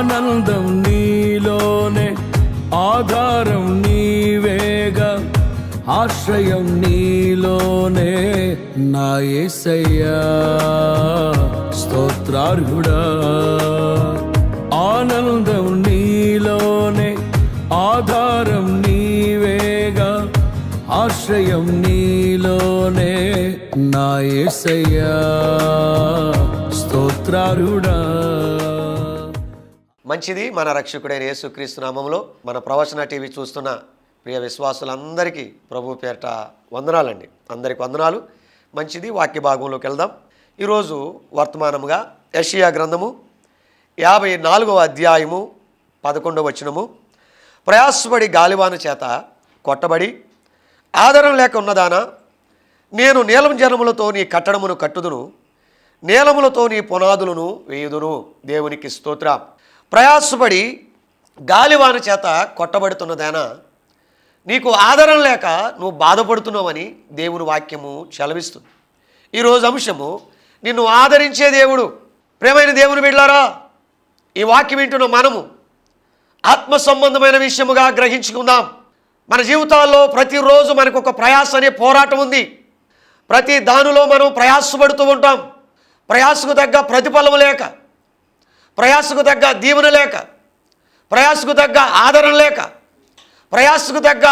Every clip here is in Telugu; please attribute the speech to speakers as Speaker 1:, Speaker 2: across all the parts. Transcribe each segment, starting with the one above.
Speaker 1: ఆనందం నీలోనే, ఆధారం నీవేగా, ఆశ్రయం నీలోనే నా యేసయ్యా స్తోత్రార్హుడా. ఆనందం నీలోనే, ఆధారం నీవేగా, ఆశ్రయం నీలోనే నా యేసయ్యా స్తోత్రార్హుడా.
Speaker 2: మంచిది. మన రక్షకుడైన యేసుక్రీస్తు నామములో మన ప్రవచన టీవీ చూస్తున్న ప్రియ విశ్వాసులందరికీ ప్రభు పేరిట వందనాలండి. అందరికి వందనాలు. మంచిది. వాక్య భాగంలోకి వెళ్దాం. ఈరోజు వర్తమానముగా యెషయా గ్రంథము 54వ అధ్యాయము 11వ వచనము. ప్రయాసపడి గాలివాన చేత కొట్టబడి ఆదరణ లేక ఉన్నదానా, నేను నీలం జనములతో నీ కట్టడమును కట్టుదును, నీలములతో నీ పునాదులను వేయుదును. దేవునికి స్తోత్రం. ప్రయాసపడి గాలివాన చేత కొట్టబడుతున్నదానా, నీకు ఆదరణ లేక నువ్వు బాధపడుతున్నావని దేవుని వాక్యము సెలవిస్తుంది. ఈరోజు అంశము నిన్ను ఆదరించే దేవుడు. ప్రేమైన దేవుని బిడ్డలారా, ఈ వాక్యం వింటున్న మనము ఆత్మ సంబంధమైన విషయముగా గ్రహించుకుందాం. మన జీవితాల్లో ప్రతిరోజు మనకు ఒక ప్రయాస అనే పోరాటం ఉంది. ప్రతి దానిలో మనం ప్రయాసపడుతూ ఉంటాం. ప్రయాసకు తగ్గ ప్రతిఫలం లేక, ప్రయాసకు తగ్గ దీవెన లేక, ప్రయాసకు తగ్గ ఆదరణ లేక, ప్రయాసకు తగ్గ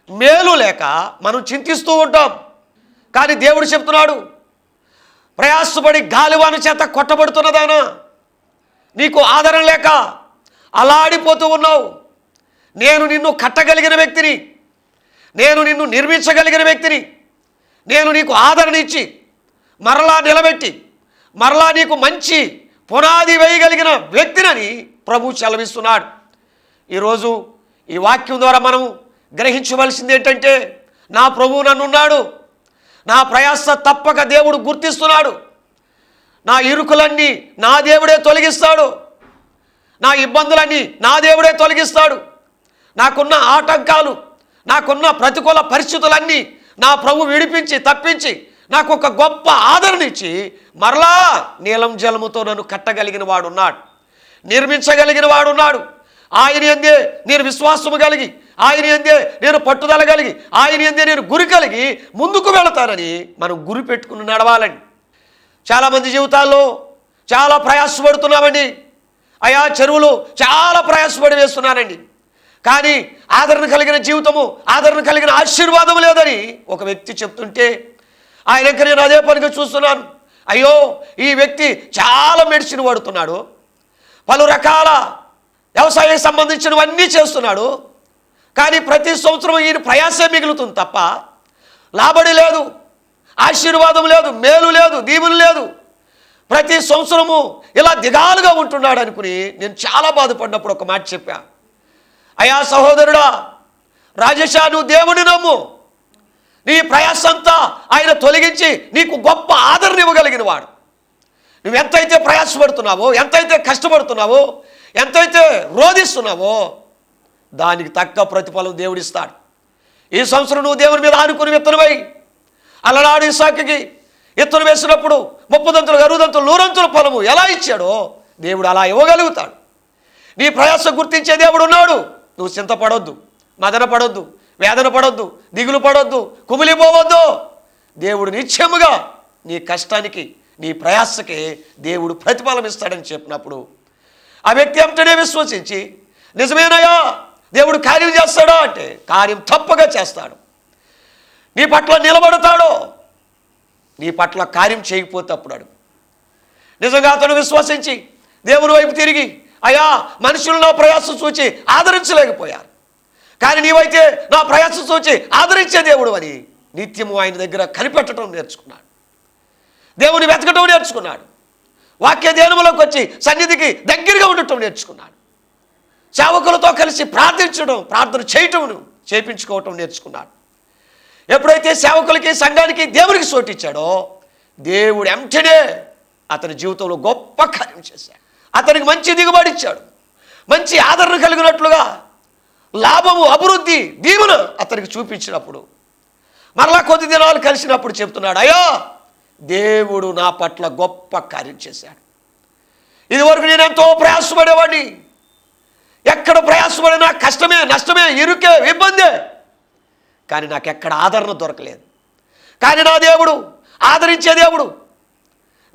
Speaker 2: మేలు లేక మనం చింతిస్తూ ఉంటాం. కానీ దేవుడు చెప్తున్నాడు, ప్రయాసపడి గాలివాన చేత కొట్టబడుతున్నదానా, నీకు ఆదరణ లేక అలాడిపోతూ ఉన్నావు. నేను నిన్ను కట్టగలిగిన వ్యక్తిని, నేను నిన్ను నిర్మించగలిగిన వ్యక్తిని, నేను నీకు ఆదరణ ఇచ్చి మరలా నిలబెట్టి మరలా నీకు మంచి పునాది వేయగలిగిన వ్యక్తినని ప్రభు సెలవిస్తున్నాడు. ఈరోజు ఈ వాక్యం ద్వారా మనం గ్రహించవలసింది ఏంటంటే, నా ప్రభు నన్నున్నాడు, నా ప్రయాస తప్పక దేవుడు గుర్తిస్తున్నాడు, నా ఇరుకులన్నీ నా దేవుడే తొలగిస్తాడు, నా ఇబ్బందులన్నీ నా దేవుడే తొలగిస్తాడు, నాకున్న ఆటంకాలు, నాకున్న ప్రతికూల పరిస్థితులన్నీ నా ప్రభు విడిపించి తప్పించి నాకు ఒక గొప్ప ఆదరణ ఇచ్చి మరలా నీలం జలముతో నన్ను కట్టగలిగిన వాడున్నాడు, నిర్మించగలిగిన వాడున్నాడు. ఆయన యందే నేను విశ్వాసము కలిగి, ఆయన యందే నేను పట్టుదల కలిగి, ఆయన యందే నేను గురి కలిగి ముందుకు వెళతానని మనం గురి పెట్టుకుని నడవాలండి. చాలామంది జీవితాల్లో చాలా ప్రయాసపడుతున్నామండి. అయా చెరువులు చాలా ప్రయాసపడి వేస్తున్నానండి, కానీ ఆదరణ కలిగిన జీవితము, ఆదరణ కలిగిన ఆశీర్వాదం లేదని ఒక వ్యక్తి చెప్తుంటే ఆయనకి నేను అదే పనిగా చూస్తున్నాను. అయ్యో, ఈ వ్యక్తి చాలా మెడిసిన్ వాడుతున్నాడు, పలు రకాల వ్యవసాయం సంబంధించినవన్నీ చేస్తున్నాడు, కానీ ప్రతి సంవత్సరం ఈయన ప్రయాసే మిగులుతుంది తప్ప లాభడి లేదు, ఆశీర్వాదం లేదు, మేలు లేదు, దీవులు లేదు. ప్రతి సంవత్సరము ఇలా దిగాలుగా ఉంటున్నాడు అనుకుని నేను చాలా బాధపడినప్పుడు ఒక మాట చెప్పా. అయ్యా సహోదరుడా, రాజేషా, నువ్వు దేవుని నమ్ము, నీ ప్రయాసంతా ఆయన తొలగించి నీకు గొప్ప ఆదరణ ఇవ్వగలిగిన వాడు. నువ్వు ఎంతైతే ప్రయాసపడుతున్నావో, ఎంతైతే కష్టపడుతున్నావో, ఎంతైతే రోధిస్తున్నావో దానికి తగ్గ ప్రతిఫలం దేవుడిస్తాడు. ఈ సంవత్సరం నువ్వు దేవుని మీద ఆనుకుని విత్తనమై, అలనాడు ఇస్సాకుకి విత్తనం వేసినప్పుడు 30 దంతులు, 60 దంతులు, 100 దంతుల ఫలము ఎలా ఇచ్చాడో దేవుడు అలా ఇవ్వగలుగుతాడు. నీ ప్రయాస గుర్తించే దేవుడు ఉన్నాడు. నువ్వు చింతపడొద్దు, మదన పడొద్దు, వేదన పడొద్దు, దిగులు పడొద్దు, కుమిలిపోవద్దు. దేవుడు నిత్యముగా నీ కష్టానికి, నీ ప్రయాసకి దేవుడు ప్రతిఫలం ఇస్తాడని చెప్పినప్పుడు ఆ వ్యక్తి అంటనే విశ్వసించి, నిజమేనయ్యా దేవుడు కార్యం చేస్తాడా అంటే కార్యం తప్పగా చేస్తాడు. నీ పట్ల నిలబడతాడో, నీ పట్ల కార్యం చేయకపోతే అప్పుడు అడుగు. నిజంగా అతను విశ్వసించి దేవుని వైపు తిరిగి, అయ్యా మనుషులు నా ప్రయాసం చూచి ఆదరించలేకపోయారు, కానీ నీవైతే నా ప్రయాసం చూచి ఆదరించే దేవుడు అని నిత్యము ఆయన దగ్గర కనిపెట్టడం నేర్చుకున్నాడు, దేవుని వెతకటం నేర్చుకున్నాడు, వాక్య ధ్యానములోకి వచ్చి సన్నిధికి దగ్గరగా ఉండటం నేర్చుకున్నాడు, సేవకులతో కలిసి ప్రార్థించడం, ప్రార్థన చేయటం చేయించుకోవటం నేర్చుకున్నాడు. ఎప్పుడైతే సేవకులకి, సంఘానికి, దేవునికి చోటిచ్చాడో దేవుడు వెంటనే అతని జీవితంలో గొప్ప కార్యం చేశాడు. అతనికి మంచి దిగుబడి ఇచ్చాడు, మంచి ఆదరణ కలిగినట్లుగా లాభము, అభివృద్ధి, దీవెన అతనికి చూపించినప్పుడు మరలా కొద్ది దినాలు కలిసినప్పుడు చెప్తున్నాడు, అయ్యా దేవుడు నా పట్ల గొప్ప కార్యం చేశాడు. ఇదివరకు నేను ఎంతో ప్రయాసపడేవాడిని, ఎక్కడ ప్రయాసపడినా కష్టమే, నష్టమే, ఇరుకే, ఇబ్బందే. కానీ నాకు ఎక్కడ ఆదరణ దొరకలేదు. కానీ నా దేవుడు, ఆదరించే దేవుడు,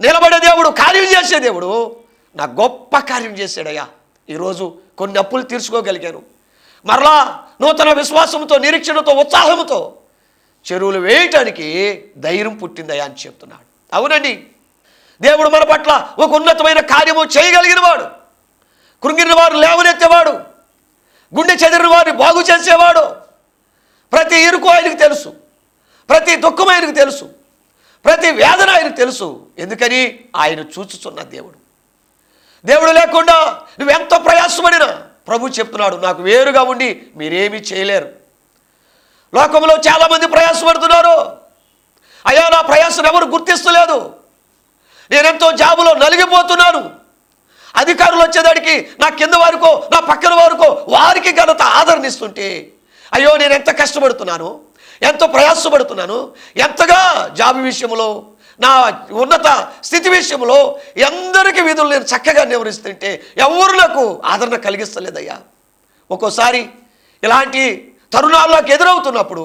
Speaker 2: నిలబడే దేవుడు, కార్యం చేసే దేవుడు నా గొప్ప కార్యం చేశాడయ్యా. ఈరోజు కొన్ని అప్పులు తీర్చుకోగలిగాను. మరలా నూతన విశ్వాసంతో, నిరీక్షణతో, ఉత్సాహంతో చెరువులు వేయటానికి ధైర్యం పుట్టిందయ్యా అని చెప్తున్నాడు. అవునండి, దేవుడు మన పట్ల ఒక ఉన్నతమైన కార్యము చేయగలిగిన వాడు, కృంగిన వారు లేవనెత్తేవాడు, గుండె చెదిరిన వారిని బాగు చేసేవాడు. ప్రతి ఇరుకు ఆయనకు తెలుసు, ప్రతి దుఃఖం ఆయనకు తెలుసు, ప్రతి వేదన ఆయనకు తెలుసు. ఎందుకని ఆయన చూచుచున్న దేవుడు. దేవుడు లేకుండా నువ్వెంత ప్రయాసపడినా ప్రభు చెప్తున్నాడు, నాకు వేరుగా ఉండి మీరేమీ చేయలేరు. లోకంలో చాలామంది ప్రయాసపడుతున్నారు. అయ్యా, నా ప్రయాసం ఎవరు గుర్తిస్తలేదు, నేనెంతో జాబులో నలిగిపోతున్నాను. అధికారులు వచ్చేదానికి నా కింద వారికో, నా పక్కన వారికో, వారికి ఘనత ఆదరణ ఇస్తుంటే, అయ్యో నేను ఎంత కష్టపడుతున్నాను, ఎంతో ప్రయాసపడుతున్నాను, ఎంతగా జాబు విషయంలో, నా ఉన్నత స్థితి విషయంలో ఎందరికీ విధులు నేను చక్కగా నిర్వహిస్తుంటే ఎవరు నాకు ఆదరణ కలిగిస్తలేదయ్యా. ఒక్కోసారి ఇలాంటి తరుణాలు నాకు ఎదురవుతున్నప్పుడు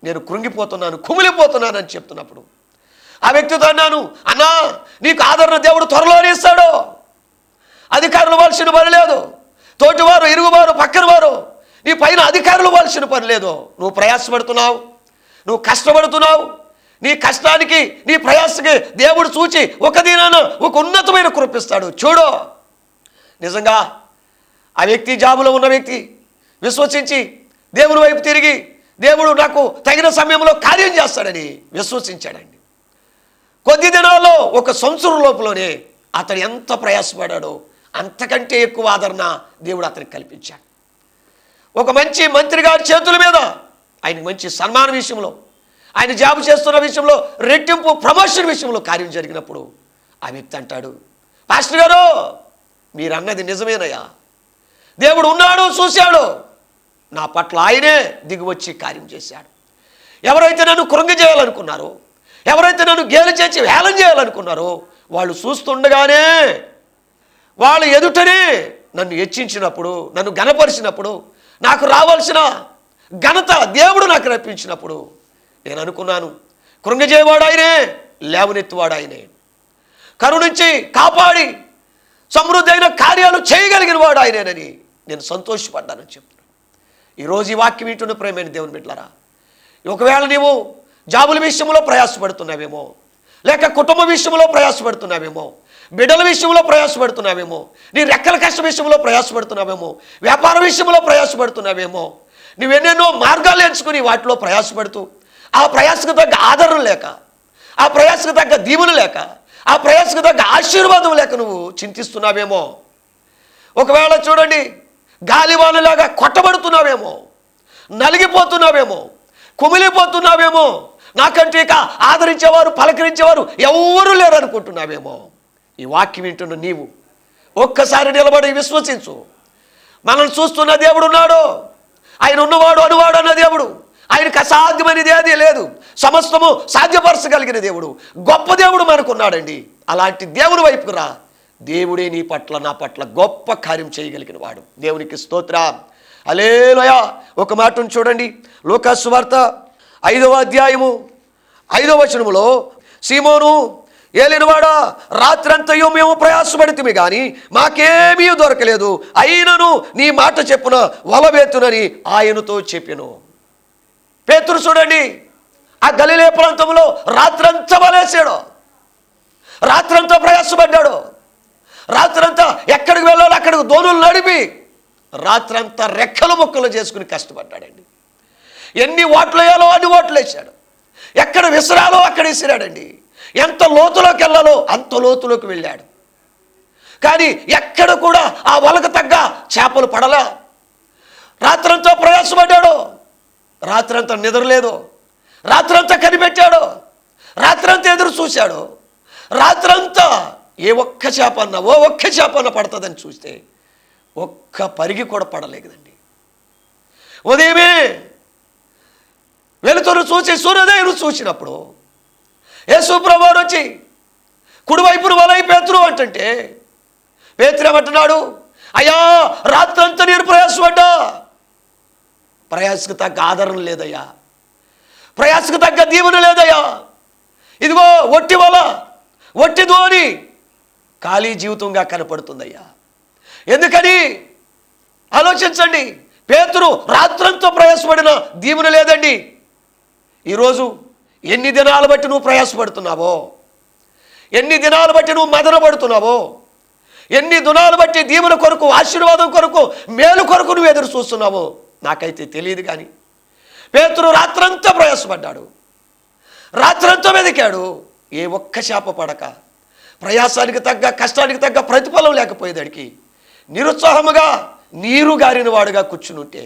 Speaker 2: నేను కృంగిపోతున్నాను, కుమిలిపోతున్నాను అని చెప్తున్నప్పుడు ఆ వ్యక్తితో అన్నాను, అన్నా నీకు ఆదరణ దేవుడు త్వరలోనే ఇస్తాడు. అధికారులు వాల్సిన పని లేదు, తోటివారు, ఇరుగువారు, పక్కన వారు, నీ పైన అధికారులు వాల్సిన పని లేదు. నువ్వు ప్రయాసపడుతున్నావు, నువ్వు కష్టపడుతున్నావు. నీ కష్టానికి, నీ ప్రయాసకి దేవుడు చూచి ఒక దినాన ఒక ఉన్నతమైన కృపిస్తాడు. చూడు, నిజంగా ఆ వ్యక్తి, జాబులో ఉన్న వ్యక్తి విశ్వసించి దేవుని వైపు తిరిగి దేవుడు నాకు తగిన సమయంలో కార్యం చేస్తాడని విశ్వసించాడండి. కొద్ది దినాల్లో, ఒక సంవత్సరం లోపలనే అతను ఎంత ప్రయాసపడాడో అంతకంటే ఎక్కువ ఆదరణ దేవుడు అతనికి కల్పించాడు. ఒక మంచి మంత్రి గారి చేతుల మీద ఆయనకు మంచి సన్మాన విషయంలో, ఆయన జాబ్ చేస్తున్న విషయంలో, రెట్టింపు ప్రమోషన్ విషయంలో కార్యం జరిగినప్పుడు ఆ వ్యక్తి అంటాడు, పాస్టర్ గారు మీరు అన్నది నిజమేనయ్యా, దేవుడు ఉన్నాడు, చూశాడు, నా పట్ల ఆయనే దిగివచ్చి కార్యం చేశాడు. ఎవరైతే నన్ను కృంగజేయాలనుకున్నారో, ఎవరైతే నన్ను గేలు చేసి వేలం చేయాలనుకున్నారో వాళ్ళు చూస్తుండగానే, వాళ్ళు ఎదుటనే నన్ను హెచ్చించినప్పుడు, నన్ను ఘనపరిచినప్పుడు, నాకు రావాల్సిన ఘనత దేవుడు నాకు రప్పించినప్పుడు నేను అనుకున్నాను, కృంగజేయవాడు ఆయనే, లేవనెత్తువాడు ఆయనే, కరుణించి కాపాడి సమృద్ధి అయిన కార్యాలు చేయగలిగిన వాడు ఆయనేనని నేను సంతోషపడ్డానని చెప్తున్నాను. ఈరోజు ఈ వాక్యం వింటున్న ప్రేమైన దేవుని బిడ్డలారా, ఒకవేళ నీవు జాబుల విషయంలో ప్రయాసపడుతున్నావేమో, లేక కుటుంబ విషయంలో ప్రయాసపడుతున్నావేమో, బిడ్డల విషయంలో ప్రయాసపడుతున్నావేమో, నీ రెక్కల కష్టం విషయంలో ప్రయాసపడుతున్నావేమో, వ్యాపార విషయంలో ప్రయాసపడుతున్నావేమో, నువ్వెన్నెన్నో మార్గాలు ఎంచుకుని వాటిలో ప్రయాసపడుతూ ఆ ప్రయాసకు తగ్గ ఆదరణ లేక, ఆ ప్రయాసకు తగ్గ దీవులు లేక, ఆ ప్రయాసకు తగ్గ ఆశీర్వాదం లేక నువ్వు చింతిస్తున్నావేమో. ఒకవేళ చూడండి, గాలివానలాగా కొట్టబడుతున్నావేమో, నలిగిపోతున్నావేమో, కుమిలిపోతున్నావేమో, నాకంటే ఇక ఆదరించేవారు, పలకరించేవారు ఎవరూ లేరు అనుకుంటున్నావేమో. ఈ వాక్యం వింటున్న నీవు ఒక్కసారి నిలబడి విశ్వసించు. మనల్ని చూస్తున్న దేవుడు ఉన్నాడు, ఆయన ఉన్నవాడు, అనువాడు అన్న దేవుడు, ఆయనకు అసాధ్యమైనది ఏదీ లేదు, సమస్తము సాధ్యపరచగలిగిన దేవుడు, గొప్ప దేవుడు మనకున్నాడండి. అలాంటి దేవుని వైపుకు రా. దేవుడే నీ పట్ల, నా పట్ల గొప్ప కార్యం చేయగలిగిన వాడు. దేవునికి స్తోత్రం, హల్లెలూయా. ఒక మాటను చూడండి, లూకాసు వార్త 5వ అధ్యాయము 5వ వచనములో, సీమోను ఏలినవాడా, రాత్రంతయు మేము ప్రయాసపడితిమి కానీ మాకేమీ దొరకలేదు, అయినను నీ మాట చెప్పున వలవేతునని ఆయనతో చెప్పెను. పేతురు చూడండి, ఆ గలిలే ప్రాంతంలో రాత్రంతా వలేసాడు, రాత్రంతా ప్రయాసపడ్డాడు, రాత్రంతా ఎక్కడికి వెళ్ళాలో అక్కడికి దోణులు నడిపి రాత్రంతా రెక్కలు ముక్కలు చేసుకుని కష్టపడ్డాడండి. ఎన్ని ఓట్లు వేయాలో అన్ని ఓట్లు వేసాడు, ఎక్కడ విసిరాలో అక్కడ విసిరాడండి, ఎంత లోతులోకి వెళ్ళాలో అంత లోతులోకి వెళ్ళాడు. కానీ ఎక్కడ కూడా ఆ వలకు తగ్గ చేపలు పడలా. రాత్రంతా ప్రయాసపడ్డాడు, రాత్రంతా నిద్రలేదు, రాత్రంతా కనిపెట్టాడు, రాత్రంతా ఎదురు చూశాడు, రాత్రంతా ఏ ఒక్క చేప అన్నా, ఓ ఒక్క చేప అన్న పడుతుందని చూస్తే ఒక్క పరిగి కూడా పడలేదండి. ఉదయమే వెలుతురు చూసి, సూర్యోదయం చూసినప్పుడు యేసు ప్రభువు వచ్చి కుడివైపును వలై పేతురు అంటుంటే, పేతురు ఏమంటున్నాడు, అయ్యా రాత్రంతా నేను ప్రయాసపడ్డా, ప్రయాసకు తగ్గ ఆదరణ లేదయ్యా, ప్రయాసకు తగ్గ దీవెన లేదయ్యా. ఇదిగో ఒట్టి వల, ఒట్టి ధోని, ఖాళీ జీవితంగా కనపడుతుందయ్యా. ఎందుకని ఆలోచించండి. పేతురు రాత్రంతో ప్రయాసపడిన దీవెన లేదండి. ఈరోజు ఎన్ని దినాలు బట్టి నువ్వు ప్రయాసపడుతున్నావో, ఎన్ని దినాలు బట్టి నువ్వు మదన పడుతున్నావో, ఎన్ని దినాలు బట్టి దీవెన కొరకు, ఆశీర్వాదం కొరకు, మేలు కొరకు నువ్వు ఎదురు చూస్తున్నావో నాకైతే తెలియదు. కానీ పేతురు రాత్రంతా ప్రయాసపడ్డాడు, రాత్రంతా వెతికాడు. ఏ ఒక్క శాప పడక, ప్రయాసానికి తగ్గ, కష్టానికి తగ్గ ప్రతిఫలం లేకపోయేదానికి నిరుత్సాహముగా నీరు గారిన వాడుగా కూర్చునుంటే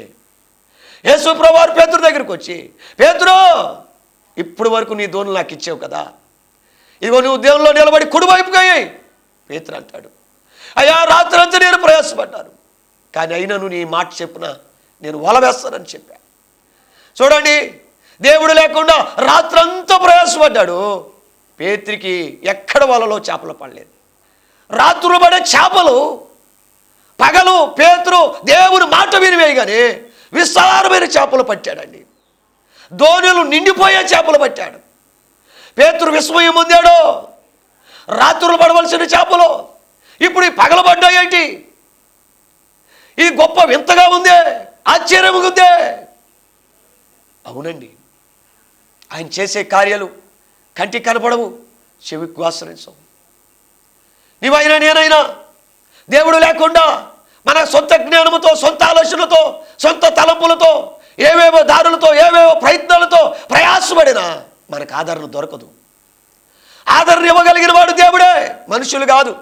Speaker 2: యేసు ప్రభువారు పేతురు దగ్గరికి వచ్చి, పేతురు ఇప్పుడు వరకు నీ దోణులు నాకు ఇచ్చావు కదా, ఇదిగో నువ్వు దేవునిలో నిలబడి కుడివైపుగా అయ్యి. పేతురు అంటాడు, అయ్యా రాత్రంతా నేను ప్రయాసపడ్డాను, కానీ అయినను నీ మాట చెప్పున నేను వల వేస్తానని చెప్పా. చూడండి, దేవుడు లేకుండా రాత్రంతా ప్రయాసపడ్డాడు. పేతురికి ఎక్కడ వలలో చేపలు పడలేదు. రాత్రులు పడే చేపలు పగలు పేతురు దేవుని మాట విని వేయగానే విస్తారమైన చేపలు పట్టాడండి. దోణులు నిండిపోయే చేపలు పట్టాడు. పేతురు విస్మయం పొందాడు. రాత్రులు పడవలసిన చేపలు ఇప్పుడు ఈ పగలు పడ్డాయేంటి? ఇది గొప్ప వింతగా ఉందే, ఆశ్చర్యంగా ఉందే. అవునండి, ఆయన చేసే కార్యాలు కంటికి కనపడవు, చెవికి ఆశ్రయించవు. నీవైనా నేనైనా దేవుడు లేకుండా మన సొంత జ్ఞానముతో, సొంత ఆలోచనలతో, సొంత తలంపులతో, ఏవేవో దారులతో, ఏవేవో ప్రయత్నాలతో ప్రయాసపడినా మనకు ఆదరణ దొరకదు. ఆదరణ ఇవ్వగలిగిన వాడు దేవుడే, మనుషులు కాదు,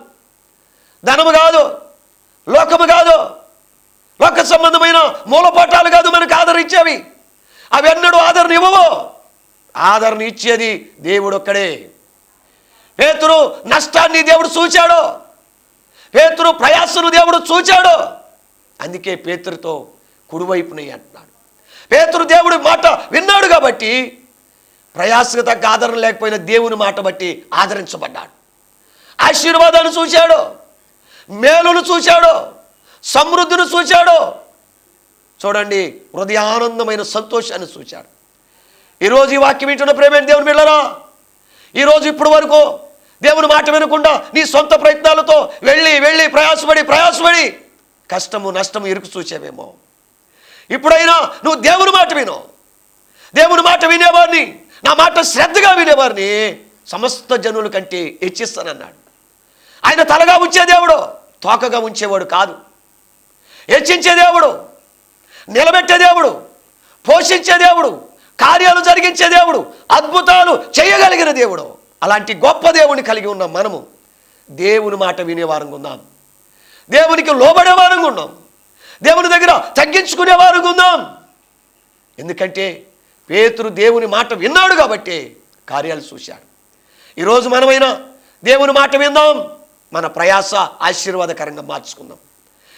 Speaker 2: ధనము కాదు, లోకము కాదు, లోక సంబంధమైన మూలపాఠాలు కాదు మనకు ఆదరించేవి. అవి ఎన్నడూ ఆదరణ ఇవ్వవు. ఆదరణ ఇచ్చేది దేవుడు ఒక్కడే. పేతురు నష్టాన్ని దేవుడు చూచాడు, పేతురు ప్రయాసను దేవుడు చూచాడు. అందుకే పేతురుతో కుడివైపునయ్యి అంటున్నాడు. పేతురు దేవుడి మాట విన్నాడు కాబట్టి ప్రయాసకు తగ్గ ఆదరణ లేకపోయినా దేవుని మాట బట్టి ఆదరించబడ్డాడు. ఆశీర్వాదాన్ని చూశాడు, మేలును చూశాడు, సమృద్ధిని చూశాడు. చూడండి, హృదయానందమైన సంతోషాన్ని చూశాడు. ఈరోజు ఈ వాక్యం వింటున్న ప్రేమైన దేవుని బిడ్డలారా, ఈరోజు ఇప్పుడు వరకు దేవుని మాట వినకుండా నీ సొంత ప్రయత్నాలతో వెళ్ళి ప్రయాసపడి కష్టము నష్టము ఇరుకు చూసావేమో. ఇప్పుడైనా నువ్వు దేవుని మాట విను. దేవుని మాట వినేవారిని, నా మాట శ్రద్ధగా వినేవారిని సమస్త జనుల కంటే హెచ్చిస్తానన్నాడు. ఆయన తలగా ఉంచే దేవుడు, తోకగా ఉంచేవాడు కాదు. హెచ్చించే దేవుడు, నిలబెట్టే దేవుడు, పోషించే దేవుడు, కార్యాలు జరిగించే దేవుడు, అద్భుతాలు చేయగలిగిన దేవుడు. అలాంటి గొప్ప దేవుని కలిగి ఉన్న మనము దేవుని మాట వినేవారంగా ఉందాం, దేవునికి లోబడే వారంగా ఉన్నాం, దేవుని దగ్గర తగ్గించుకునే వారంగా ఉందాం. ఎందుకంటే పేతురు దేవుని మాట విన్నాడు కాబట్టి కార్యాలు చూశాడు. ఈరోజు మనమైనా దేవుని మాట విందాం, మన ప్రయాస ఆశీర్వాదకరంగా మార్చుకుందాం.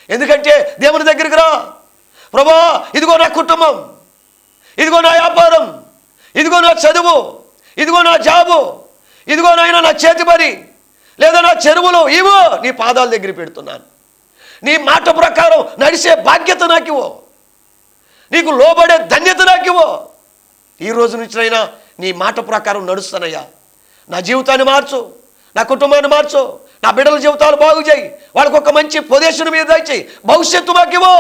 Speaker 2: ఎందుకంటే దేవుని దగ్గరికి రా, ప్రభువా ఇదిగో నా కుటుంబం, ఇదిగో నా వ్యాపారం, ఇదిగో నా చదువు, ఇదిగో నా జాబు, ఇదిగో నాయన నా చేతి పని, లేదా నా చెరువులు, ఇవో నీ పాదాల దగ్గర పెడుతున్నాను. నీ మాట ప్రకారం నడిచే బాధ్యత నాకు ఇవ్వు, నీకు లోబడే ధన్యత నాకు ఇవ్వు. ఈ రోజు నుంచినైనా నీ మాట ప్రకారం నడుస్తానయ్యా. నా జీవితాన్ని మార్చు, నా కుటుంబాన్ని మార్చు, నా బిడ్డల జీవితాలు బాగు చేయి, వాళ్ళకు ఒక మంచి పొజిషన్ మీద దయచేయి, భవిష్యత్తు మాకు ఇవ్వు.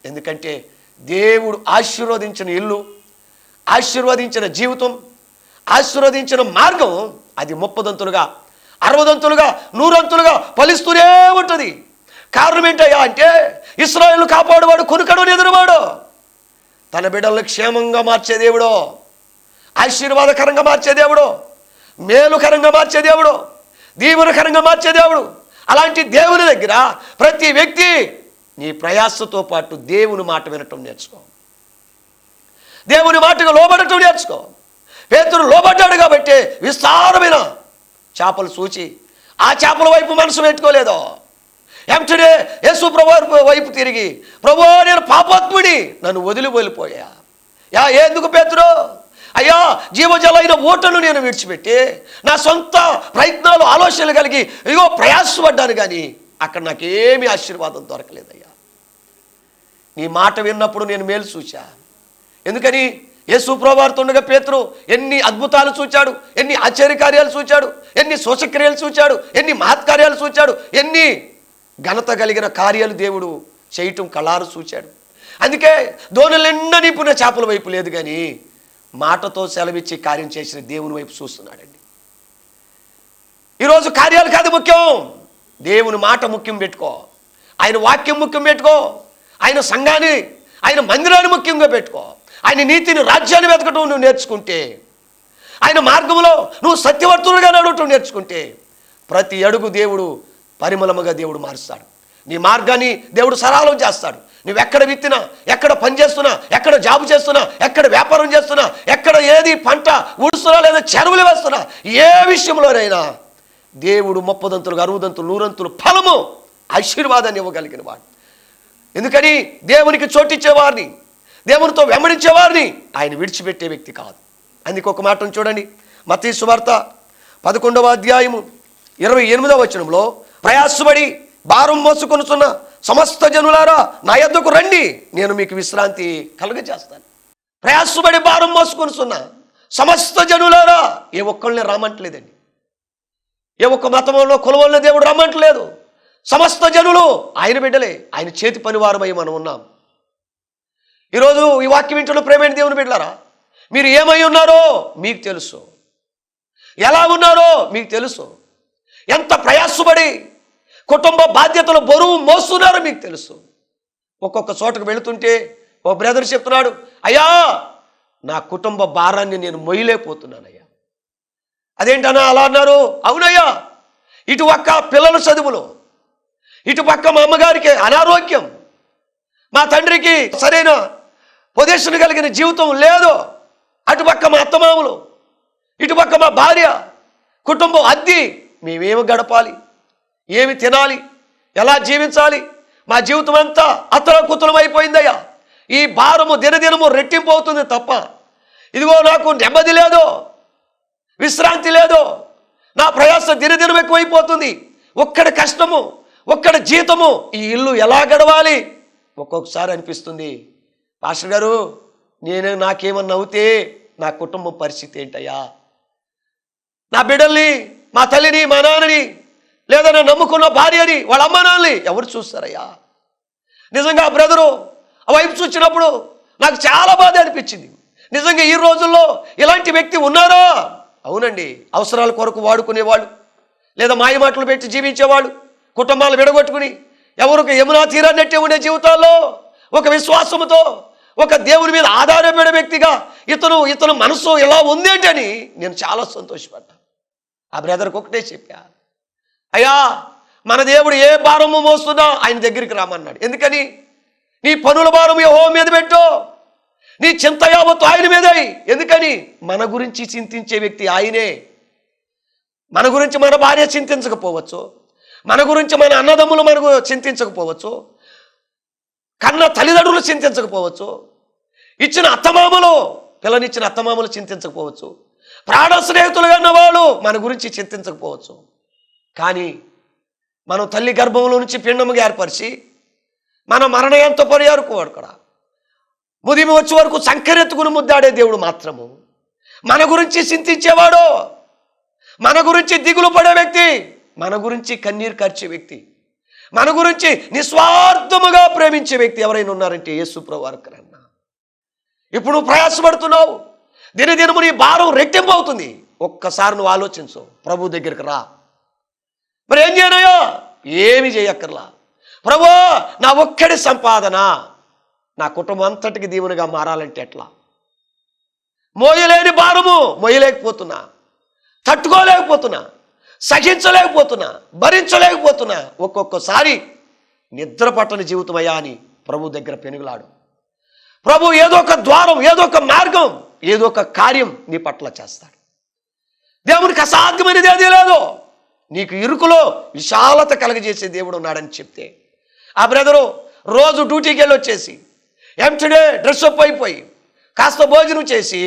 Speaker 2: ఎందుకంటే దేవుడు ఆశీర్వదించిన ఇల్లు, ఆశీర్వదించిన జీవితం, ఆశీర్వదించిన మార్గం అది 30దంతులుగా 60దంతులుగా 100 ఫలిస్తూనే ఉంటుంది. కారణం ఏంటయ్యా అంటే ఇశ్రాయేలు కాపాడువాడు, కొనుకడు ఎదురువాడు, తన బిడ్డలను క్షేమంగా మార్చే దేవుడు, ఆశీర్వాదకరంగా మార్చే దేవుడు, మేలుకరంగా మార్చే దేవుడు, దీవెనకరంగా మార్చే దేవుడు. అలాంటి దేవుని దగ్గర ప్రతి వ్యక్తి నీ ప్రయాసతో పాటు దేవుని మాట వినటం నేర్చుకో, దేవుని మాటకు లోబడటం నేర్చుకో. పేతురు లోబడ్డాడు కాబట్టి విస్తారమైన చేపలు చూచి ఆ చేపల వైపు మనసు పెట్టుకోలేదు. వెంటనే యేసు ప్రభువు వైపు తిరిగి, ప్రభువా నేను పాపాత్ముడి, నన్ను వదిలి వెళ్ళిపోయా. ఎందుకు పేతురు? అయ్యా జీవజలైన ఊటను నేను విడిచిపెట్టి నా సొంత ప్రయత్నాలు ఆలోచనలు కలిగి ఇదిగో ప్రయాసపడ్డాను, కానీ అక్కడ నాకేమీ ఆశీర్వాదం దొరకలేదయ్యా. నీ మాట విన్నప్పుడు నేను మేలు చూశా. ఎందుకని? యేసు ప్రభువారితో ఉండగా పేతురు ఎన్ని అద్భుతాలు చూచాడు, ఎన్ని ఆశ్చర్యకార్యాలు చూచాడు, ఎన్ని సూచక్రియలు చూచాడు, ఎన్ని మహత్కార్యాలు చూచాడు, ఎన్ని ఘనత కలిగిన కార్యాలు దేవుడు చేయటం కళ్ళారు చూచాడు. అందుకే దోణలెన్న నింపున చేపల వైపు లేదు, కానీ మాటతో సెలవిచ్చి కార్యం చేసిన దేవుని వైపు చూస్తున్నాడండి. ఈరోజు కార్యాలు కాదు ముఖ్యం, దేవుని మాట ముఖ్యం పెట్టుకో, ఆయన వాక్యం ముఖ్యం పెట్టుకో, ఆయన సంఘాన్ని, ఆయన మందిరాన్ని ముఖ్యంగా పెట్టుకో, ఆయన నీతిని, రాజ్యాన్ని వెతకటం నువ్వు నేర్చుకుంటే, ఆయన మార్గంలో నువ్వు సత్యవర్తులుగా నడవటం నేర్చుకుంటే, ప్రతి అడుగు దేవుడు పరిమళముగా దేవుడు మారుస్తాడు. నీ మార్గాన్ని దేవుడు సరళం చేస్తాడు. నువ్వెక్కడ విత్తినా, ఎక్కడ పని చేస్తున్నా, ఎక్కడ జాబు చేస్తున్నా, ఎక్కడ వ్యాపారం చేస్తున్నా, ఎక్కడ ఏది పంట ఊడుస్తున్నా లేదా చెరువులు వేస్తున్నా, ఏ విషయంలోనైనా దేవుడు 30 దంతులు, 60 దంతులు, 100 దంతులు ఫలము ఆశీర్వాదాన్ని ఇవ్వగలిగిన వాడు. ఎందుకని? దేవునికి చోటిచ్చేవారిని, దేవునితో వెంబడించేవారిని ఆయన విడిచిపెట్టే వ్యక్తి కాదు. అందుకు ఒక మాటను చూడండి, మత్తయి సువార్త 11వ అధ్యాయము 28వ వచనంలో, ప్రయాసపడి భారం మోసుకొనుచున్న సమస్త జనులారా నా యొద్దకు రండి, నేను మీకు విశ్రాంతి కలుగజేస్తాను. ప్రయాసపడి భారం మోసుకొనుచున్న సమస్త జనులారా, ఏ ఒక్కళ్ళని రామంటలేదండి, ఏ ఒక్క మతంలో కులంలో దేవుడు రమ్మంటలేదు. సమస్త జనులు ఆయన బిడ్డలే, ఆయన చేతి పనివారమై మనం ఉన్నాం. ఈరోజు ఈ వాక్యం వింటున్న ప్రేమైన దేవుని బిడ్డలారా, మీరు ఏమై ఉన్నారో మీకు తెలుసు, ఎలా ఉన్నారో మీకు తెలుసు, ఎంత ప్రయాసపడి కుటుంబ బాధ్యతలు బరువు మోస్తున్నారో మీకు తెలుసు. ఒక్కొక్క చోటకు వెళుతుంటే ఓ బ్రదర్ చెప్తున్నాడు, అయ్యా నా కుటుంబ భారాన్ని నేను మొయ్యలేకపోతున్నానయ్యా. అదేంటన్నా అలా అన్నారు? అవునయ్యా, ఇటు పక్క పిల్లల చదువులు, ఇటు పక్క మా అమ్మగారికి అనారోగ్యం, మా తండ్రికి సరైన పొజిషన్ కలిగిన జీవితం లేదు, అటుపక్క మా అత్తమామలు, ఇటుపక్క మా భార్య, కుటుంబం అద్దె, మేమేమి గడపాలి, ఏమి తినాలి, ఎలా జీవించాలి, మా జీవితం అంతా అతలకుతలం అయిపోయిందయ్యా. ఈ భారము దినదినము రెట్టింపు అవుతుంది తప్ప ఇదిగో నాకు నెమ్మది లేదు, విశ్రాంతి లేదు, నా ప్రయాస దినదినం ఎక్కువైపోతుంది, ఒక్కడి కష్టము, ఒక్కడి జీతము, ఈ ఇల్లు ఎలా గడవాలి? ఒక్కొక్కసారి అనిపిస్తుంది, పాస్టర్ గారు నాకేమన్నా అవుతే నా కుటుంబం పరిస్థితి ఏంటయ్యా, నా బిడ్డల్ని, మా తల్లిని, మా నాన్నని, లేదా నా నమ్ముకున్న భార్యని, వాళ్ళ అమ్మ నాన్నని ఎవరు చూస్తారయ్యా? నిజంగా బ్రదరు ఆ వైపు చూసినప్పుడు నాకు చాలా బాధ అనిపించింది. నిజంగా ఈ రోజుల్లో ఇలాంటి వ్యక్తి ఉన్నారా? అవునండి, అవసరాల కొరకు వాడుకునేవాళ్ళు, లేదా మాయమాటలు పెట్టి జీవించేవాళ్ళు, కుటుంబాలు విడగొట్టుకుని ఎవరికి యమునా తీరన్నట్టే ఉండే జీవితాల్లో ఒక విశ్వాసంతో, ఒక దేవుని మీద ఆధారపడే వ్యక్తిగా ఇతను మనసు ఎలా ఉందేంటని నేను చాలా సంతోషపడ్డా. ఆ బ్రదర్కి ఒకటే చెప్పా, అయ్యా మన దేవుడు ఏ భారము మోస్తున్నా ఆయన దగ్గరికి రామన్నాడు. ఎందుకని? నీ పనుల భారం యెహోవా మీద పెట్టు, నీ చింత యావత్తు ఆయన మీదై. ఎందుకని? మన గురించి చింతించే వ్యక్తి ఆయనే. మన గురించి మన భార్య చింతించకపోవచ్చు, మన గురించి మన అన్నదమ్ములు మనకు చింతించకపోవచ్చు, కన్న తల్లిదండ్రులు చింతించకపోవచ్చు, ఇచ్చిన అత్తమామలు, పిల్లనిచ్చిన అత్తమామలు చింతించకపోవచ్చు, ప్రాణ స్నేహితులుగా ఉన్నవాళ్ళు మన గురించి చింతించకపోవచ్చు. కానీ మనం తల్లి గర్భంలో నుంచి పిండముగా ఏర్పరిచి మన మరణయంతో పరిహారుకోవాడు కూడా ముదిమి వచ్చే వరకు సంకరెత్తుకుని ముద్దాడే దేవుడు మాత్రము మన గురించి చింతించేవాడు, మన గురించి దిగులు పడే వ్యక్తి, మన గురించి కన్నీరు కార్చే వ్యక్తి, మన గురించి నిస్వార్థముగా ప్రేమించే వ్యక్తి ఎవరైనా ఉన్నారంటే యేసు ప్రభువారు. ఇప్పుడు నువ్వు ప్రయాసపడుతున్నావు, దినదినము నీ భారం రెట్టింపు అవుతుంది. ఒక్కసారి నువ్వు ఆలోచించు, ప్రభు దగ్గరికి రా. మరి ఏం చేయనయ్యా? ఏమి చేయక్కర్లా. ప్రభువా నా ఒక్కడి సంపాదన నా కుటుంబం అంతటికి దీవెనగా మారాలంటే ఎట్లా? మోయలేని భారము మోయలేకపోతున్నా, తట్టుకోలేకపోతున్నా, సహించలేకపోతున్నా, భరించలేకపోతున్నా. ఒక్కొక్కసారి నిద్ర పట్టని జీవితం అయ్యా అని ప్రభు దగ్గర పెనుగులాడు. ప్రభు ఏదో ఒక ద్వారం, ఏదో ఒక మార్గం, ఏదో ఒక కార్యం నీ పట్ల చేస్తాడు. దేవునికి అసాధ్యమైనది ఏదీ లేదు. నీకు ఇరుకులో విశాలత కలగజేసే దేవుడు ఉన్నాడని చెప్తే, ఆ బ్రదరు రోజు డ్యూటీకి వెళ్ళి వచ్చేసి ఎంటనే డ్రెస్అప్ అయిపోయి కాస్త భోజనం చేసి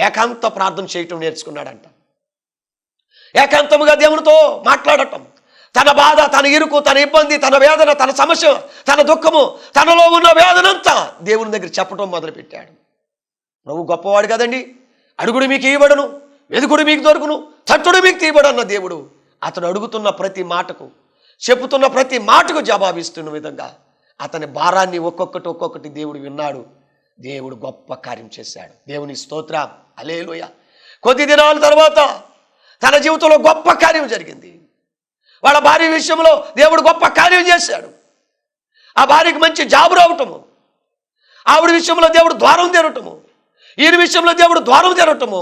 Speaker 2: ఏకాంత ప్రార్థన చేయటం నేర్చుకున్నాడంట. ఏకాంతముగా దేవునితో మాట్లాడటం, తన బాధ, తన ఇరుకు, తన ఇబ్బంది, తన వేదన, తన సమస్య, తన దుఃఖము, తనలో ఉన్న వేదనంతా దేవుని దగ్గర చెప్పడం మొదలుపెట్టాడు. ప్రభు గొప్పవాడు కదండి. అడుగుడు మీకు ఇవ్వబడును, వెదుకుడు మీకు దొరుకును, తట్టుడు మీకు తీయబడు అన్న దేవుడు అతడు అడుగుతున్న ప్రతి మాటకు, చెప్పుతున్న ప్రతి మాటకు జవాబిస్తున్న విధంగా అతని భారాన్ని ఒక్కొక్కటి దేవుడు విన్నాడు. దేవుడు గొప్ప కార్యం చేశాడు. దేవుని స్తోత్రం, హల్లెలూయా. కొద్ది దినాల తర్వాత తన జీవితంలో గొప్ప కార్యం జరిగింది. వాళ్ళ భార్య విషయంలో దేవుడు గొప్ప కార్యం చేశాడు. ఆ భార్యకి మంచి జాబు రావటము, ఆవిడ విషయంలో దేవుడు ద్వారం తెరవటము, ఈయన విషయంలో దేవుడు ద్వారం తెరవటము,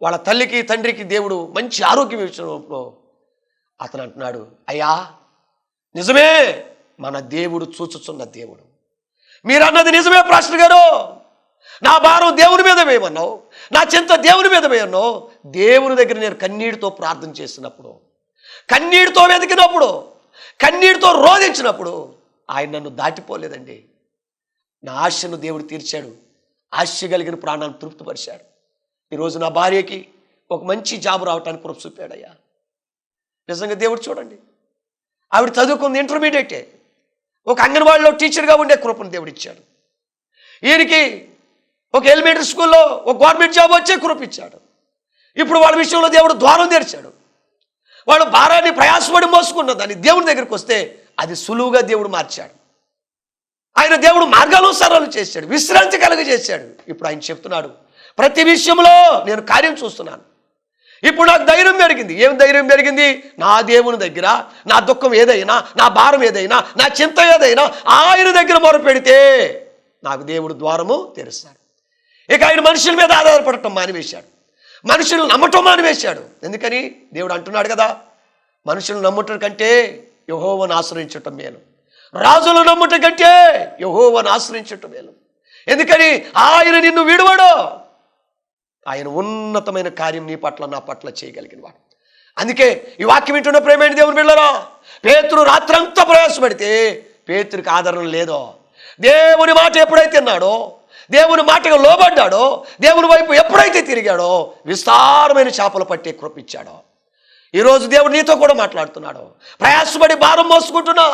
Speaker 2: వాళ్ళ తల్లికి తండ్రికి దేవుడు మంచి ఆరోగ్యం విషయంలో అతను అంటున్నాడు, అయ్యా నిజమే, మన దేవుడు చూచుచున్న దేవుడు. మీరు అన్నది నిజమే పాస్టర్ గారు. నా భారం దేవుని మీద వేయమన్నావు, నా చింత దేవుని మీద వేయన్నావు. దేవుని దగ్గర నేను కన్నీటితో ప్రార్థన చేసినప్పుడు, కన్నీటితో వెతికినప్పుడు, కన్నీటితో రోధించినప్పుడు ఆయన నన్ను దాటిపోలేదండి. నా ఆశను దేవుడు తీర్చాడు. ఆశ కలిగిన ప్రాణాన్ని తృప్తిపరిచాడు. ఈరోజు నా భార్యకి ఒక మంచి జాబు రావటానికి కృప చూపాడయ్యా. నిజంగా దేవుడు చూడండి, ఆవిడ చదువుకుంది ఇంటర్మీడియటే, ఒక అంగన్వాడీలో టీచర్గా ఉండే కృపను దేవుడు ఇచ్చాడు. ఈయనకి ఒక ఎలిమెంటరీ స్కూల్లో ఒక గవర్నమెంట్ జాబ్ వచ్చే కృప ఇచ్చాడు. ఇప్పుడు వాళ్ళ విషయంలో దేవుడు ద్వారం తెరిచాడు. వాళ్ళు భారాన్ని ప్రయాసపడి మోసుకున్న దాన్ని దేవుని దగ్గరికి వస్తే అది సులువుగా దేవుడు మార్చాడు. ఆయన దేవుడు మార్గాలు సరళం చేశాడు, విశ్రాంతి కలుగజేశాడు. ఇప్పుడు ఆయన చెప్తున్నాడు, ప్రతి విషయంలో నేను కార్యం చూస్తున్నాను. ఇప్పుడు నాకు ధైర్యం పెరిగింది. ఏం ధైర్యం పెరిగింది? నా దేవుని దగ్గర నా దుఃఖం ఏదైనా, నా భారం ఏదైనా, నా చింత ఏదైనా ఆయన దగ్గర మొరపెడితే నాకు దేవుడు ద్వారము తెరుస్తాడు. ఇక ఆయన మనుషుల మీద ఆధారపడటం మానివేశాడు, మనుషులు నమ్మటం మానివేశాడు. ఎందుకని? దేవుడు అంటున్నాడు కదా, మనుషులు నమ్మటం కంటే యెహోవాను ఆశ్రయించటం మేలు, రాజులు నమ్మటం కంటే యెహోవాను ఆశ్రయించటం మేలు. ఎందుకని? ఆయన నిన్ను విడువడు. ఆయన ఉన్నతమైన కార్యం నీ పట్ల నా పట్ల చేయగలిగిన వాడు. అందుకే ఈ వాక్యం వింటున్న ప్రేమైన దేవుని బిడ్డలారా, పేతురు రాత్రంతా ప్రయాసపడితే పేతురికి ఆదరణ లేదో. దేవుని మాట ఎప్పుడైతే విన్నాడో, దేవుని మాటకు లోబడ్డాడో, దేవుని వైపు ఎప్పుడైతే తిరిగాడో విస్తారమైన చేపలు పట్టే కృపించాడో. ఈరోజు దేవుడు నీతో కూడా మాట్లాడుతున్నాడు. ప్రయాసపడి భారం మోసుకుంటున్నా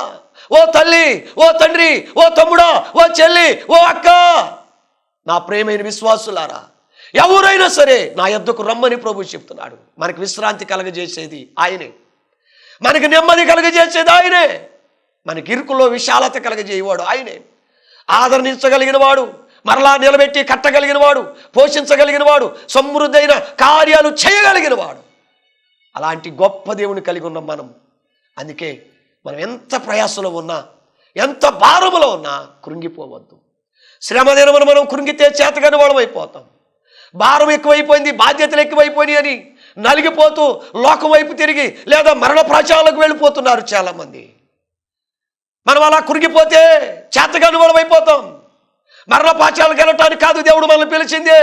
Speaker 2: ఓ తల్లి, ఓ తండ్రి, ఓ తమ్ముడా, ఓ చెల్లి, ఓ అక్క, నా ప్రేమైన విశ్వాసులారా, ఎవరైనా సరే నా యొద్దకు రమ్మని ప్రభు చెప్తున్నాడు. మనకి విశ్రాంతి కలగజేసేది ఆయనే, మనకి నెమ్మది కలగజేసేది ఆయనే, మనకి ఇరుకులో విశాలత కలగజేయవాడు ఆయనే, ఆదరణించగలిగిన వాడు, మరలా నిలబెట్టి కట్టగలిగిన వాడు, పోషించగలిగిన వాడు, సమృద్ధైన కార్యాలు చేయగలిగిన వాడు. అలాంటి గొప్ప దేవుని కలిగి ఉన్నాం మనం. అందుకే మనం ఎంత ప్రయాసంలో ఉన్నా, ఎంత భారములో ఉన్నా కృంగిపోవద్దు. శ్రమ దినమున మనం కృంగితే చేతగాని వాళ్ళం అయిపోతాం. భారం ఎక్కువైపోయింది, బాధ్యతలు ఎక్కువైపోయినాయి అని నలిగిపోతూ లోకం వైపు తిరిగి లేదా మరణ ప్రాచాలకు వెళ్ళిపోతున్నారు చాలామంది. మనం అలా కృంగిపోతే చేతగాని వాళ్ళం అయిపోతాం. మరణ పాచాలకు వెళ్ళటానికి కాదు దేవుడు మనల్ని పిలిచిందే,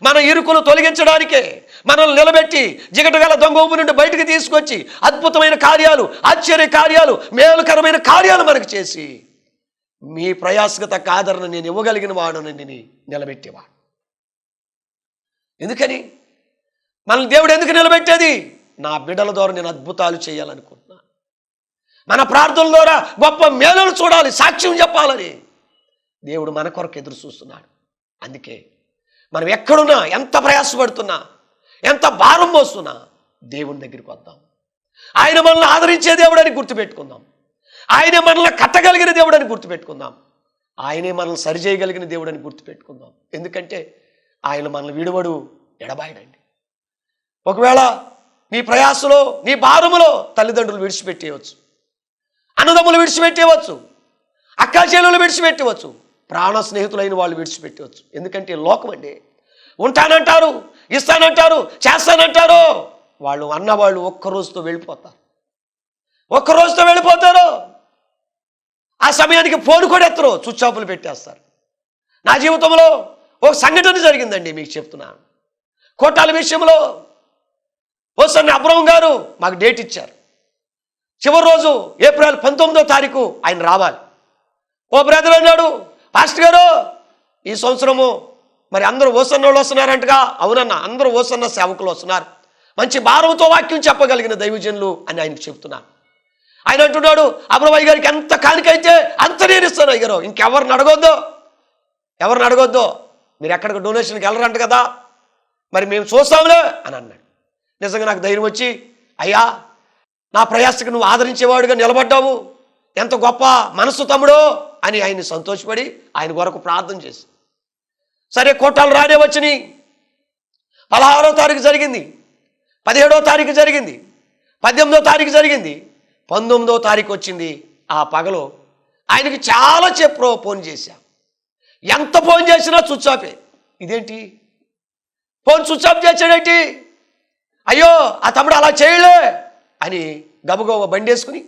Speaker 2: మన ఇరుకును తొలగించడానికే, మనల్ని నిలబెట్టి జిగటగల దొంగ ఊపు నుండి బయటికి తీసుకొచ్చి అద్భుతమైన కార్యాలు, ఆశ్చర్య కార్యాలు, మేలుకరమైన కార్యాలు మనకు చేసి మీ ప్రయాసకు తగ్గ ఆదరణ నేను ఇవ్వగలిగిన వాడునని నిలబెట్టేవాడు. ఎందుకని? మనల్ని దేవుడు ఎందుకు నిలబెట్టేది? నా బిడ్డల ద్వారా నేను అద్భుతాలు చేయాలనుకుంటున్నా, మన ప్రార్థనల ద్వారా గొప్ప మేలులు చూడాలి, సాక్ష్యం చెప్పాలని దేవుడు మన కొరకు ఎదురు చూస్తున్నాడు. అందుకే మనం ఎక్కడున్నా, ఎంత ప్రయాసపడుతున్నా, ఎంత భారం మోస్తున్నా దేవుని దగ్గరికి వద్దాం. ఆయన మనల్ని ఆదరించే దేవుడని గుర్తుపెట్టుకుందాం. ఆయనే మనల్ని కట్టగలిగిన దేవుడని గుర్తుపెట్టుకుందాం. ఆయనే మనల్ని సరిచేయగలిగిన దేవుడని గుర్తుపెట్టుకుందాం. ఎందుకంటే ఆయన మనల్ని విడువడు, ఎడబాయడండి. ఒకవేళ నీ ప్రయాసలో, నీ భారములో తల్లిదండ్రులు విడిచిపెట్టేయవచ్చు, అన్నదమ్ములు విడిచిపెట్టేయవచ్చు, అక్కాచెల్లెలు విడిచిపెట్టవచ్చు, ప్రాణ స్నేహితులైన వాళ్ళు విడిచిపెట్టవచ్చు. ఎందుకంటే లోకం అండి. ఉంటానంటారు, ఇస్తానంటారు, చేస్తానంటారు. వాళ్ళు అన్నవాళ్ళు ఒక్కరోజుతో వెళ్ళిపోతారు, ఒక్కరోజుతో వెళ్ళిపోతారు. ఆ సమయానికి ఫోన్ కూడా ఎత్తరు, చుచ్చాపులు పెట్టేస్తారు. నా జీవితంలో ఒక సంఘటన జరిగిందండి, మీకు చెప్తున్నాను. కోటాల విషయంలో ఓసారి అబ్రహం గారు మాకు డేట్ ఇచ్చారు. చివరి రోజు ఏప్రిల్ 19వ తారీఖు ఆయన రావాలి. ఓ బ్రదర్ అన్నాడు, పాస్టర్ గారు ఈ సంవత్సరము మరి అందరూ ఓసన్న వాళ్ళు వస్తున్నారంటగా. అవునన్నా, అందరూ ఓసన్న సేవకులు వస్తున్నారు, మంచి భారంతో వాక్యం చెప్పగలిగిన దైవజనులు అని ఆయనకు చెప్తున్నాను. ఆయన అంటున్నాడు, అబ్రమయ్య గారికి ఎంత కానికైతే అంత నేను ఇస్తాను అయ్యారు, ఇంకెవరిని అడగొద్దు, మీరు ఎక్కడికి డొనేషన్కి వెళ్ళరంట కదా, మరి మేము చూస్తాంలే అని అన్నాడు. నిజంగా నాకు ధైర్యం వచ్చి, అయ్యా నా ప్రయాసకు నువ్వు ఆదరించేవాడుగా నిలబడ్డావు, ఎంత గొప్ప మనస్సు తమ్ముడు అని ఆయన్ని సంతోషపడి ఆయన కొరకు ప్రార్థన చేసి, సరే కోటాలు రానే వచ్చినాయి. 16వ తారీఖు జరిగింది, 17వ తారీఖు జరిగింది, 18వ తారీఖు జరిగింది, 19వ తారీఖు వచ్చింది. ఆ పగలు ఆయనకి చాలా చెప్పు ఫోన్ చేశా, ఎంత ఫోన్ చేసినా స్విచ్ ఆఫే. ఇదేంటి ఫోన్ స్విచ్ ఆఫ్ చేసాడేంటి, అయ్యో ఆ తమ్ముడు అలా చేయలే అని గబగబ బండి వేసుకుని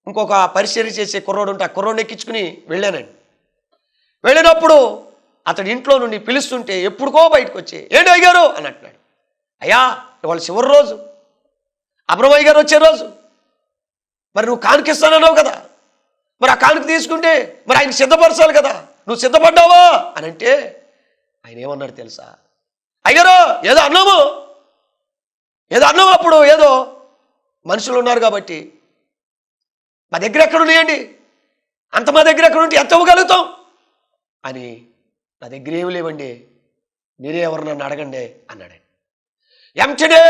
Speaker 2: ఇంకొక పరిచర్య చేసే కుర్రోడు ఉంటే ఆ కుర్రోడిని ఎక్కించుకుని వెళ్ళానండి. వెళ్ళినప్పుడు అతడి ఇంట్లో నుండి పిలుస్తుంటే ఎప్పుడుకో బయటకు వచ్చి, ఏంటి అయ్యారు అని అంటున్నాడు. అయ్యా ఇవాళ చివరి రోజు, అబ్రమయ్య గారు వచ్చే రోజు, మరి నువ్వు కానుకిస్తానన్నావు కదా, మరి ఆ కానుక తీసుకుంటే మరి ఆయన సిద్ధపరచాలి కదా, నువ్వు సిద్ధపడ్డావా అని అంటే ఆయన ఏమన్నాడు తెలుసా, అయ్యారు ఏదో అన్నాము, అప్పుడు ఏదో మనుషులు ఉన్నారు కాబట్టి మా దగ్గర ఎక్కడున్నాయండి, అంత మా దగ్గర ఎక్కడుంటే ఎంత ఇవ్వగలుగుతాం అని, నా దగ్గర ఏమి లేవండి, మీరే ఎవరు నన్ను అడగండి అన్నాడు. ఎంటనే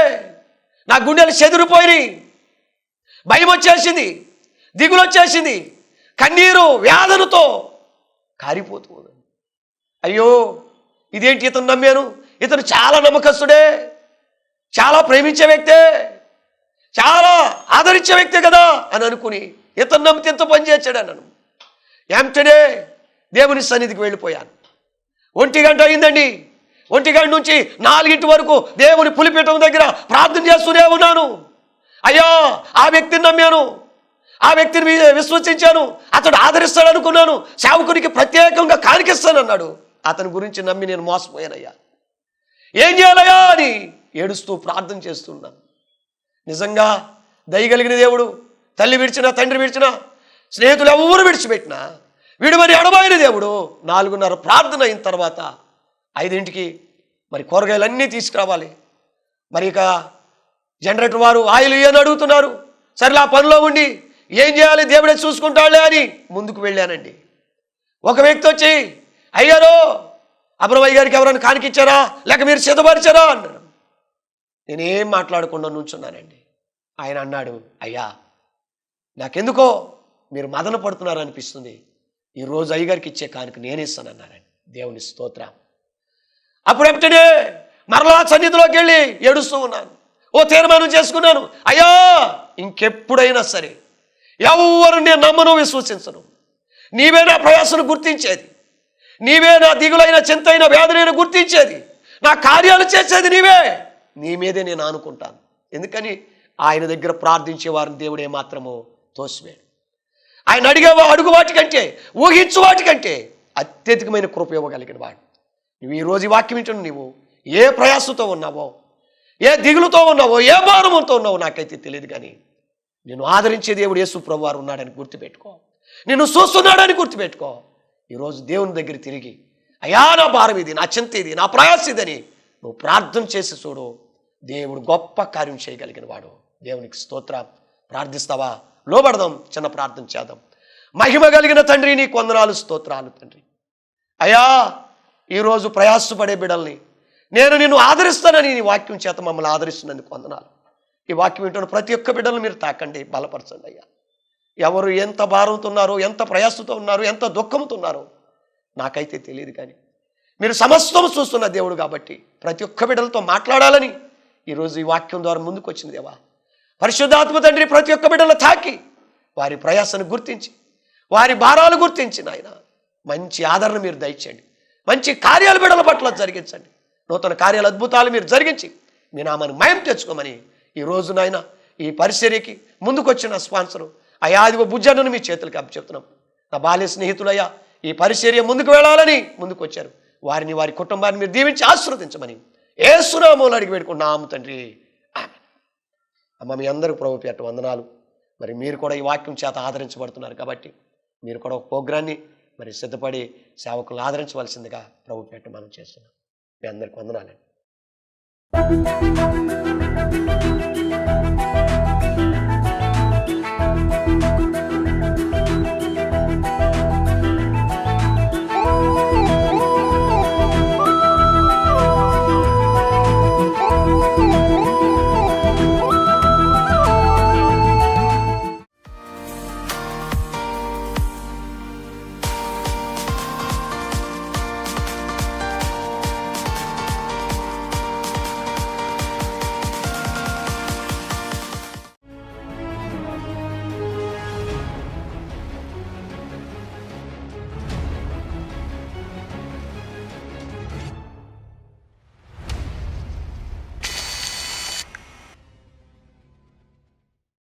Speaker 2: నా గుండెలు చెదిరిపోయి, భయం వచ్చేసింది, దిగులు వచ్చేసింది, కన్నీరు వేదనతో కారిపోతుంది. అయ్యో ఇదేంటి, ఇతను నమ్మాను, ఇతను చాలా నమ్మకస్తుడే, చాలా ప్రేమించే వ్యక్తే, చాలా ఆదరించే వ్యక్తే కదా అని అనుకుని ఇతను నమ్మితే ఎంత పని చేశాడు అన్నాను. ఎంటనే దేవుని సన్నిధికి వెళ్ళిపోయాను. 1 గంట అయిందండి. 1 గంట నుంచి 4 వరకు దేవుని పులిపీఠం దగ్గర ప్రార్థన చేస్తూనే ఉన్నాను. అయ్యా ఆ వ్యక్తిని నమ్మాను, ఆ వ్యక్తిని విశ్వసించాను, అతడు ఆదరిస్తాడు అనుకున్నాను, సేవకునికి ప్రత్యేకంగా కానికిస్తానన్నాడు, అతని గురించి నమ్మి నేను మోసపోయానయ్యా, ఏం చేయాలయ్యా అని ఏడుస్తూ ప్రార్థన చేస్తున్నాను. నిజంగా దయగలిగిన దేవుడు, తల్లి విడిచినా తండ్రి విడిచినా స్నేహితులు ఎవరు విడిచిపెట్టినా వీడు ఎడబాయిన దేవుడు 4:30 ప్రార్థన అయిన తర్వాత 5ంటికి మరి కూరగాయలన్నీ తీసుకురావాలి, మరి ఇక జనరేటర్ వారు ఆయిల్ ఇయ్యని అడుగుతున్నారు. సరే ఆ పనిలో ఉండి ఏం చేయాలి దేవుడే చూసుకుంటాడులే అని ముందుకు వెళ్ళానండి. ఒక వ్యక్తి వచ్చి, అయ్యారో అబ్రమయ్య గారికి ఎవరైనా కానికిచ్చారా లేక మీరు సిద్ధపరిచారా అన్నాడు. నేనేం మాట్లాడకుండా నుంచున్నానండి. ఆయన అన్నాడు, అయ్యా నాకెందుకో మీరు మదన పడుతున్నారు అనిపిస్తుంది, ఈరోజు అయ్యగారికి ఇచ్చే కానుక నేనే ఇస్తానన్నారండి. దేవుని స్తోత్రం. అప్పుడు వెంటనే మరలా సన్నిధిలోకి వెళ్ళి ఏడుస్తూ ఉన్నాను. ఓ తీర్మానం చేసుకున్నాను, అయ్యా ఇంకెప్పుడైనా సరే ఎవరు నేను నమ్మను, విశ్వసించను, నీవే నా ప్రయాసను గుర్తించేది, నీవే నా దిగులైన చింతైన వేదనైన గుర్తించేది, నా కార్యాలు చేసేది నీవే, నీ మీదే నేను ఆనుకుంటాను. ఎందుకని ఆయన దగ్గర ప్రార్థించే వారిని దేవుడే మాత్రమో తోసివేడు. ఆయన అడుగు వాటికంటే ఊహించు వాటికంటే అత్యధికమైన కృప ఇవ్వగలిగిన వాడు. నువ్వు ఈరోజు ఈ వాక్యం వింటున్నావు, నువ్వు ఏ ప్రయాసంతో ఉన్నావో, ఏ దిగులుతో ఉన్నావో, ఏ భారమంతో ఉన్నావో నాకైతే తెలియదు, కానీ నిన్ను ఆదరించే దేవుడు యేసు ప్రభువు వారు ఉన్నాడని గుర్తుపెట్టుకో, నిన్ను చూస్తున్నాడని గుర్తుపెట్టుకో. ఈరోజు దేవుని దగ్గర తిరిగి, అయ్యా నా భారం ఇది, నా చింత ఇది, నా ప్రయాస ఇదని నువ్వు ప్రార్థన చేసి చూడు, దేవుడు గొప్ప కార్యం చేయగలిగిన వాడు. దేవునికి స్తోత్రం. ప్రార్థిస్తావా? లోబడదాం, చిన్న ప్రార్థన చేద్దాం. మహిమ కలిగిన తండ్రి నీకు వందనాలు, స్తోత్రాలు తండ్రి. అయ్యా ఈరోజు ప్రయాసపడే బిడ్డల్ని నేను నిన్ను ఆదరిస్తానని నీ వాక్యం చేత మమ్మల్ని ఆదరిస్తున్నందుకు వందనాలు. ఈ వాక్యం వింటున్న ప్రతి ఒక్క బిడ్డలు మీరు తాకండి, బలపరచండి అయ్యా. ఎవరు ఎంత భారంతో ఉన్నారో, ఎంత ప్రయాసతో ఉన్నారో, ఎంత దుఃఖంతో ఉన్నారో నాకైతే తెలియదు, కానీ మీరు సమస్తం చూస్తున్న దేవుడు కాబట్టి ప్రతి ఒక్క బిడ్డలతో మాట్లాడాలని ఈరోజు ఈ వాక్యం ద్వారా ముందుకు వచ్చింది దేవా. పరిశుద్ధాత్మ తండ్రి ప్రతి ఒక్క బిడ్డలు తాకి వారి ప్రయాసను గుర్తించి, వారి భారాలు గుర్తించి నాయన మంచి ఆదరణ మీరు దయచేయండి, మంచి కార్యాలు బిడ్డల పట్ల జరిగించండి, నూతన కార్యాలు అద్భుతాలు మీరు జరిగించి మీ నామాన్ని మయం తెచ్చుకోమని ఈరోజు నాయన ఈ పరిచర్యకి ముందుకు వచ్చిన స్పాన్సరు అయ్యా అదిగో బుజ్జన్నను మీ చేతులకి అప్పచెప్తున్నాం. నా బాల్య స్నేహితులయ్యా ఈ పరిచర్య ముందుకు వెళ్ళాలని ముందుకు వచ్చారు, వారిని వారి కుటుంబాన్ని మీరు దీవించి ఆశీర్వదించమని యేసు నామములో అడిగి పెట్టుకున్నాము తండ్రి, ఆమేన్. అమ్మ మీ అందరికీ ప్రభు పేరట వందనాలు. మరి మీరు కూడా ఈ వాక్యం చేత ఆదరించబడుతున్నారు కాబట్టి మీరు కూడా ఒక ప్రోగ్రాన్ని మరి సిద్ధపడి సేవకులను ఆదరించవలసిందిగా ప్రభు పేరట మనం చేస్తున్నాం. మీ అందరికీ వందనాలండి.